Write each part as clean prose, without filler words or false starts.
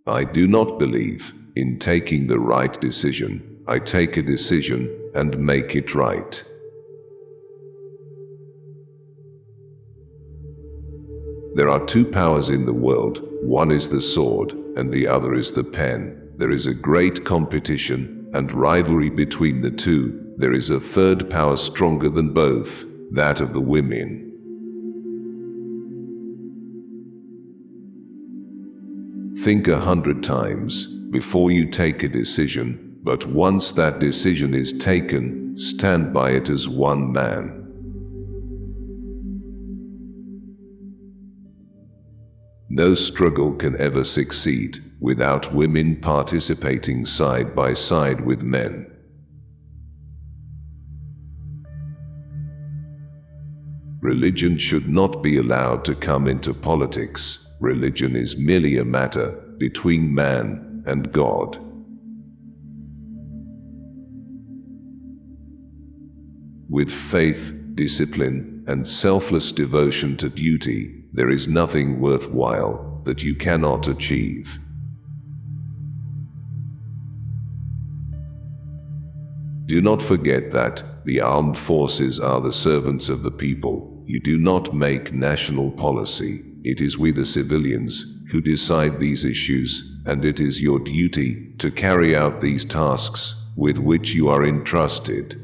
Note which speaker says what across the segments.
Speaker 1: I do not believe in taking the right decision. I take a decision and make it right. There are two powers in the world. One is the sword, and the other is the pen. There is a great competition and rivalry between the two. There is a third power stronger than both, that of the women. Think 100 times before you take a decision, but once that decision is taken, stand by it as one man. No struggle can ever succeed without women participating side by side with men. Religion should not be allowed to come into politics. Religion is merely a matter between man and God. With faith, discipline, and selfless devotion to duty, there is nothing worthwhile that you cannot achieve. Do not forget that the armed forces are the servants of the people. You do not make national policy. It is we the civilians who decide these issues, and it is your duty to carry out these tasks with which you are entrusted.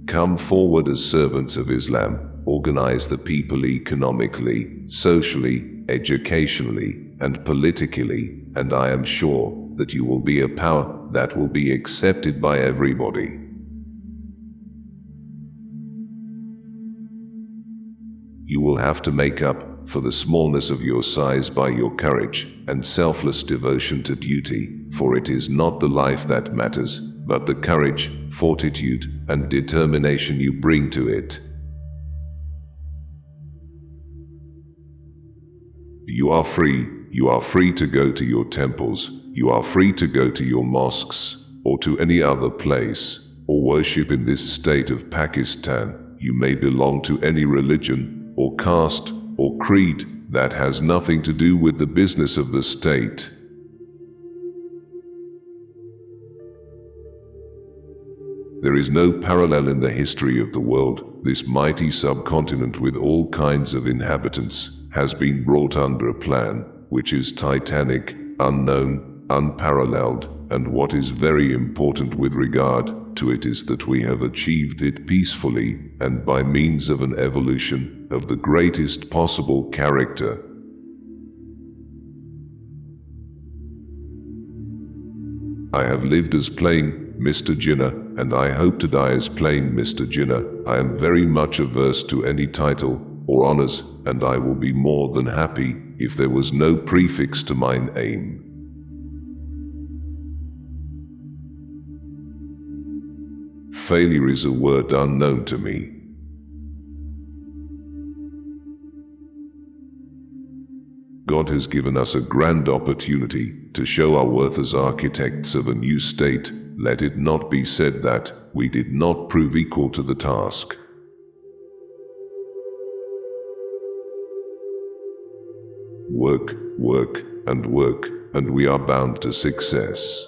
Speaker 1: Come forward as servants of Islam, organize the people economically, socially, educationally, and politically, and I am sure that you will be a power that will be accepted by everybody. You will have to make up for the smallness of your size by your courage and selfless devotion to duty, for it is not the life that matters, but the courage, fortitude, and determination you bring to it. You are free. You are free to go to your temples. You are free to go to your mosques, or to any other place, or worship in this state of Pakistan. You may belong to any religion, or caste, or creed that has nothing to do with the business of the state. There is no parallel in the history of the world. This mighty subcontinent with all kinds of inhabitants has been brought under a plan which is titanic, unknown, unparalleled, and what is very important with regard to it is that we have achieved it peacefully and by means of an evolution of the greatest possible character. I have lived as plain Mr. Jinnah, and I hope to die as plain Mr. Jinnah. I am very much averse to any title or honors, and I will be more than happy if there was no prefix to mine name. Failure is a word unknown to me. God has given us a grand opportunity to show our worth as architects of a new state. Let it not be said that we did not prove equal to the task. Work, work, and work, and we are bound to success.